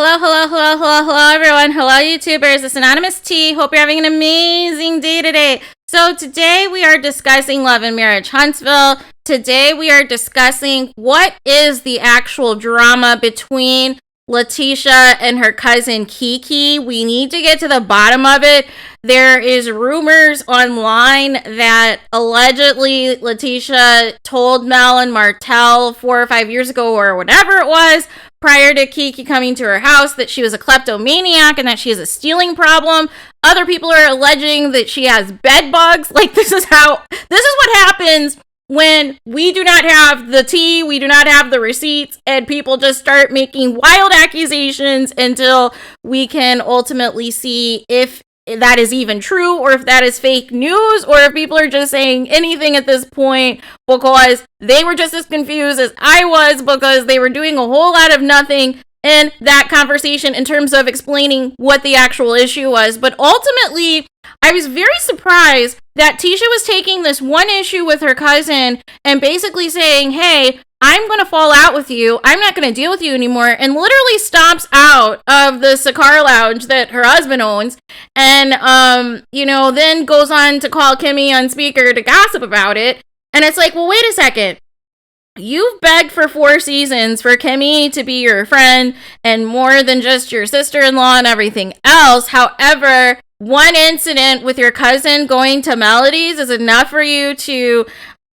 Hello, hello, hello, hello, hello, everyone. Hello, YouTubers. It's Anonymous T. Hope you're having an amazing day today. So today we are discussing Love and Marriage Huntsville. Today we are discussing what is the actual drama between LATISHA and her cousin KEKE. We need to get to the bottom of it. There is rumors online that allegedly LATISHA told Mel and MARTELL 4 or 5 years ago or whatever it was, prior to KEKE coming to her house, that she was a kleptomaniac and that she has a stealing problem. Other people are alleging that she has bed bugs. Like, this is what happens when we do not have the tea, we do not have the receipts, and people just start making wild accusations until we can ultimately see if that is even true, or if that is fake news, or if people are just saying anything at this point because they were just as confused as I was, because they were doing a whole lot of nothing in that conversation in terms of explaining what the actual issue was. But ultimately, I was very surprised that Tisha was taking this one issue with her cousin and basically saying, hey, I'm going to fall out with you. I'm not going to deal with you anymore. And literally stomps out of the cigar lounge that her husband owns. And, then goes on to call Kimmy on speaker to gossip about it. And it's like, well, wait a second. You've begged for 4 seasons for Kimmy to be your friend and more than just your sister-in-law and everything else. However, one incident with your cousin going to Melody's is enough for you to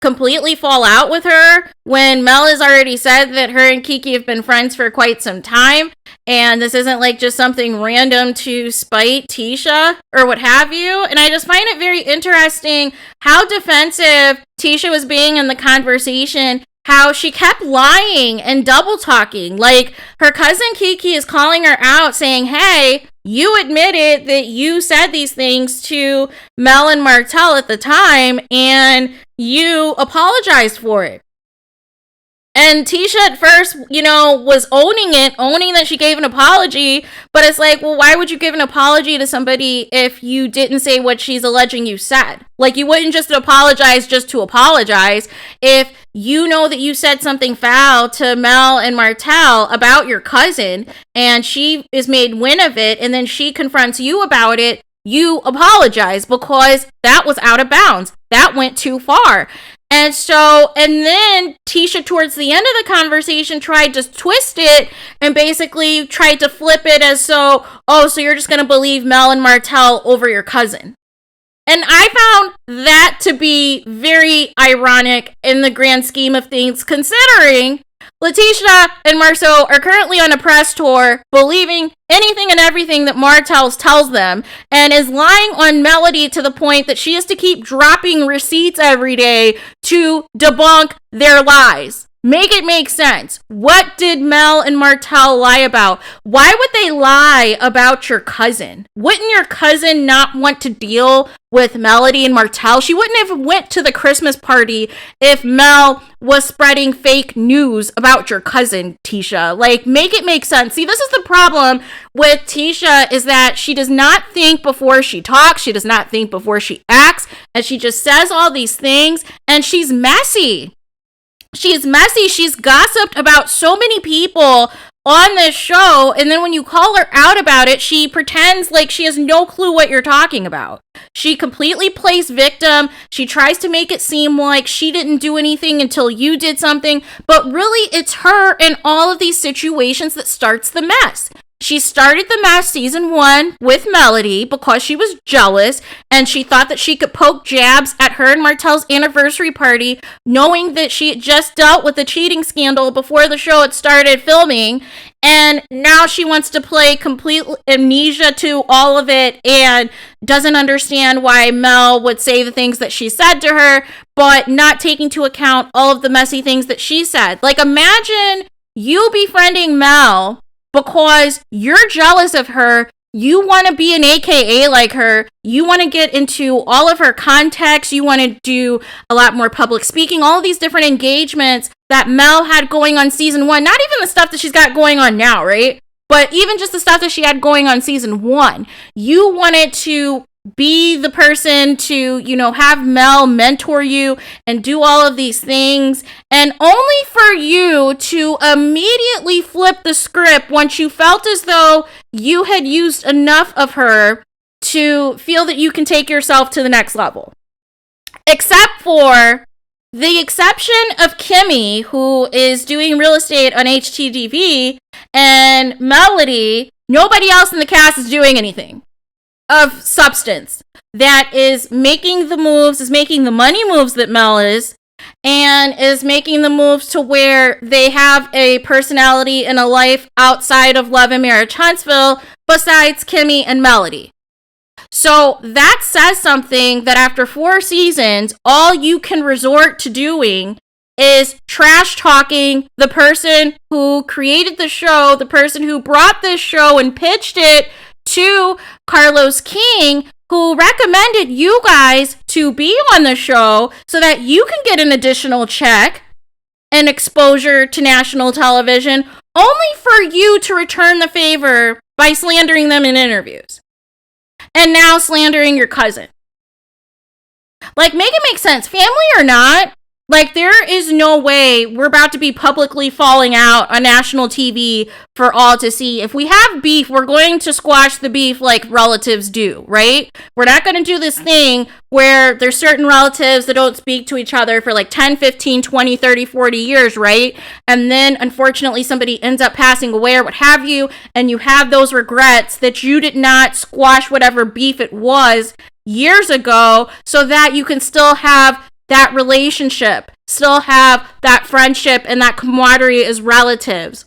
completely fall out with her, when Mel has already said that her and KEKE have been friends for quite some time, and this isn't like just something random to spite Tisha or what have you. And I just find it very interesting how defensive Tisha was being in the conversation, how she kept lying and double talking. Like, her cousin KEKE is calling her out saying, hey, you admitted that you said these things to Mel and MARTELL at the time, and you apologized for it. And Tisha at first, was owning that she gave an apology, but it's like, well, why would you give an apology to somebody if you didn't say what she's alleging you said? Like, you wouldn't just apologize just to apologize. If you know that you said something foul to Mel and MARTELL about your cousin, and she is made wind of it, and then she confronts you about it, you apologize, because that was out of bounds. That went too far. And then Tisha, towards the end of the conversation, tried to twist it and basically tried to flip it as so you're just going to believe Mel and MARTELL over your cousin. And I found that to be very ironic in the grand scheme of things, considering LATISHA and Marceau are currently on a press tour, believing anything and everything that MARTELL tells them, and is lying on Melody to the point that she has to keep dropping receipts every day to debunk their lies. Make it make sense. What did Mel and MARTELL lie about? Why would they lie about your cousin? Wouldn't your cousin not want to deal with Melody and MARTELL? She wouldn't have went to the Christmas party if Mel was spreading fake news about your cousin, Tisha. Like, make it make sense. See, this is the problem with Tisha, is that she does not think before she talks. She does not think before she acts. And she just says all these things, and she's messy. She's messy. She's gossiped about so many people on this show, and then when you call her out about it, she pretends like she has no clue what you're talking about. She completely plays victim. She tries to make it seem like she didn't do anything until you did something, but really it's her in all of these situations that starts the mess. She started the mess season 1 with Melody because she was jealous, and she thought that she could poke jabs at her and Martell's anniversary party, knowing that she had just dealt with the cheating scandal before the show had started filming. And now she wants to play complete amnesia to all of it and doesn't understand why Mel would say the things that she said to her, but not taking into account all of the messy things that she said. Like, imagine you befriending Mel because you're jealous of her. You want to be an AKA like her. You want to get into all of her contacts. You want to do a lot more public speaking, all of these different engagements that Mel had going on season 1. Not even the stuff that she's got going on now, right? But even just the stuff that she had going on season 1. You wanted to be the person to, have Mel mentor you and do all of these things, and only for you to immediately flip the script once you felt as though you had used enough of her to feel that you can take yourself to the next level. Except for the exception of Kimmy, who is doing real estate on HTTV, and Melody, nobody else in the cast is doing anything of substance that is making the moves, is making the money moves that Mel is, and is making the moves to where they have a personality and a life outside of Love and Marriage Huntsville besides Kimmy and Melody. So that says something that after 4 seasons, all you can resort to doing is trash talking the person who created the show, the person who brought this show and pitched it to Carlos King, who recommended you guys to be on the show so that you can get an additional check and exposure to national television, only for you to return the favor by slandering them in interviews. And now slandering your cousin. Like, make it make sense. Family or not, like, there is no way we're about to be publicly falling out on national TV for all to see. If we have beef, we're going to squash the beef like relatives do, right? We're not going to do this thing where there's certain relatives that don't speak to each other for like 10, 15, 20, 30, 40 years, right? And then, unfortunately, somebody ends up passing away or what have you, and you have those regrets that you did not squash whatever beef it was years ago so that you can still have that relationship, still have that friendship and that camaraderie as relatives.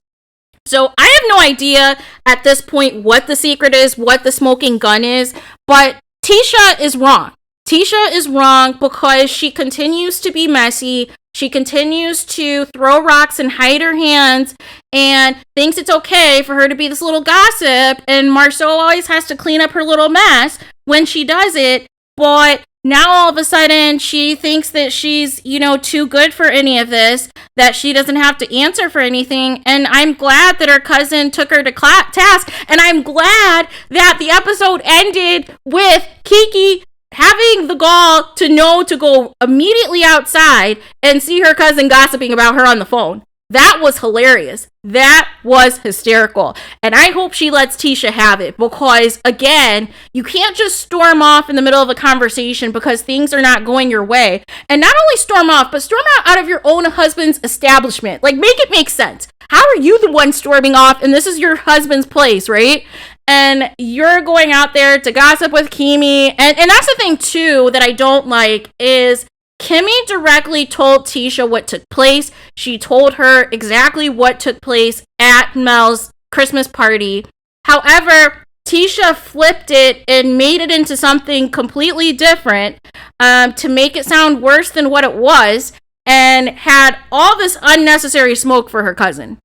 So I have no idea at this point what the secret is, what the smoking gun is, but Tisha is wrong. Tisha is wrong because she continues to be messy. She continues to throw rocks and hide her hands and thinks it's okay for her to be this little gossip, and Marceau always has to clean up her little mess when she does it, but now all of a sudden she thinks that she's, too good for any of this, that she doesn't have to answer for anything. And I'm glad that her cousin took her to task. And I'm glad that the episode ended with KEKE having the gall to know to go immediately outside and see her cousin gossiping about her on the phone. That was hilarious. That was hysterical. And I hope she lets Tisha have it because, again, you can't just storm off in the middle of a conversation because things are not going your way. And not only storm off, but storm out of your own husband's establishment. Like, make it make sense. How are you the one storming off and this is your husband's place, right? And you're going out there to gossip with Kimmy. And that's the thing, too, that I don't like is Kimmy directly told Tisha what took place. She told her exactly what took place at Mel's Christmas party. However, Tisha flipped it and made it into something completely different to make it sound worse than what it was, and had all this unnecessary smoke for her cousin.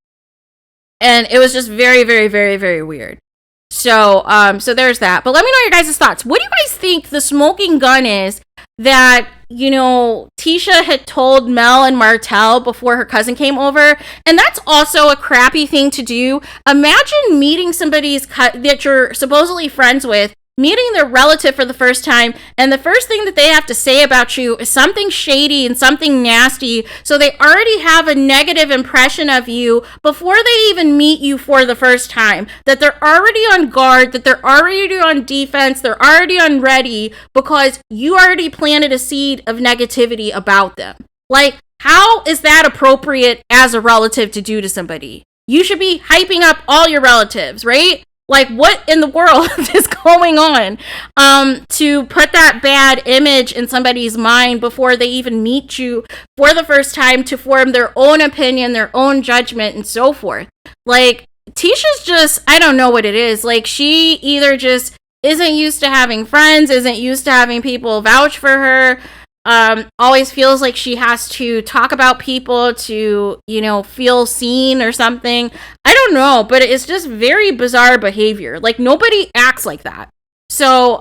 And it was just very, very, very, very weird. So there's that. But let me know your guys' thoughts. What do you guys think the smoking gun is that, Tisha had told Mel and Martell before her cousin came over? And that's also a crappy thing to do. Imagine meeting somebody's that you're supposedly friends with, meeting their relative for the first time, and the first thing that they have to say about you is something shady and something nasty, so they already have a negative impression of you before they even meet you for the first time, that they're already on guard, that they're already on defense, they're already on ready, because you already planted a seed of negativity about them. Like, how is that appropriate as a relative to do to somebody? You should be hyping up all your relatives, right? Like, what in the world is going on to put that bad image in somebody's mind before they even meet you for the first time to form their own opinion, their own judgment, and so forth? Like, Tisha's just, I don't know what it is. Like, she either just isn't used to having friends, isn't used to having people vouch for her, always feels like she has to talk about people to, feel seen or something. I don't know, but it's just very bizarre behavior. Like, nobody acts like that. So,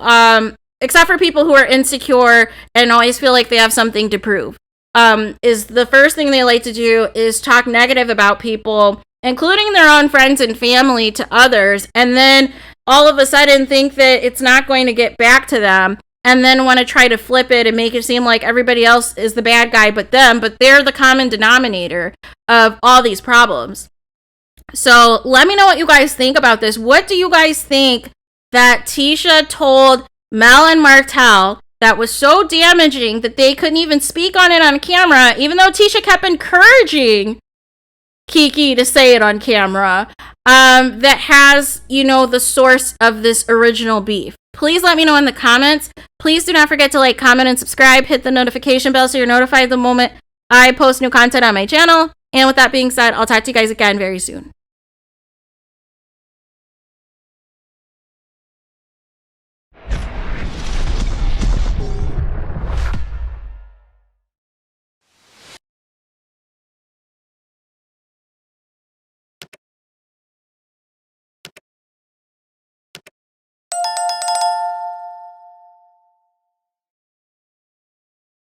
except for people who are insecure and always feel like they have something to prove, is the first thing they like to do is talk negative about people, including their own friends and family, to others, and then all of a sudden think that it's not going to get back to them, and then want to try to flip it and make it seem like everybody else is the bad guy but them, but they're the common denominator of all these problems. So let me know what you guys think about this. What do you guys think that Tisha told Mel and Martell that was so damaging that they couldn't even speak on it on camera, even though Tisha kept encouraging KEKE to say it on camera, that has, you know, the source of this original beef? Please let me know in the comments. Please do not forget to like, comment, and subscribe. Hit the notification bell so you're notified the moment I post new content on my channel. And with that being said, I'll talk to you guys again very soon.